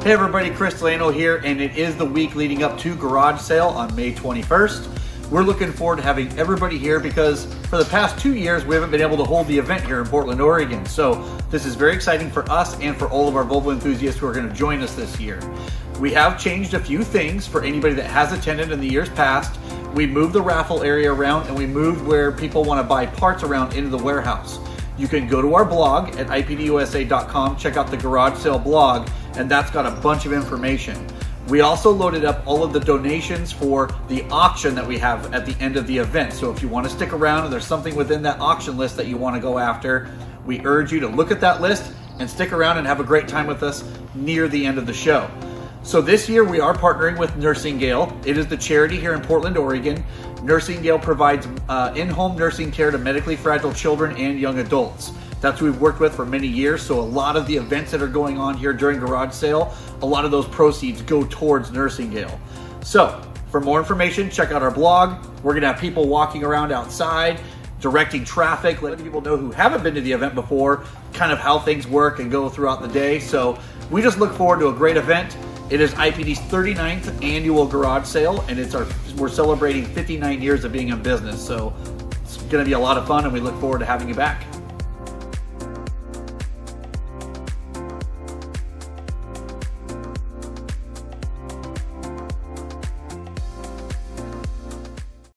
Hey everybody, Chris Delano here, and it is the week leading up to Garage Sale on May 21st. We're looking forward to having everybody here because for the past 2 years, we haven't been able to hold the event here in Portland, Oregon. So this is very exciting for us and for all of our Volvo enthusiasts who are going to join us this year. We have changed a few things for anybody that has attended in the years past. We moved the raffle area around and we moved where people want to buy parts around into the warehouse. You can go to our blog at ipdusa.com, check out the Garage Sale blog, and that's got a bunch of information. We also loaded up all of the donations for the auction that we have at the end of the event. So if you want to stick around and there's something within that auction list that you want to go after, we urge you to look at that list and stick around and have a great time with us near the end of the show. So this year we are partnering with Nursingale. It is the charity here in Portland, Oregon. Nursingale provides in-home nursing care to medically fragile children and young adults. That's who we've worked with for many years. So a lot of the events that are going on here during Garage Sale, a lot of those proceeds go towards Nursingale. So for more information, check out our blog. We're gonna have people walking around outside, directing traffic, letting people know who haven't been to the event before, kind of how things work and go throughout the day. So we just look forward to a great event. It is IPD's 39th annual garage sale, and we're celebrating 59 years of being in business. So it's gonna be a lot of fun, and we look forward to having you back.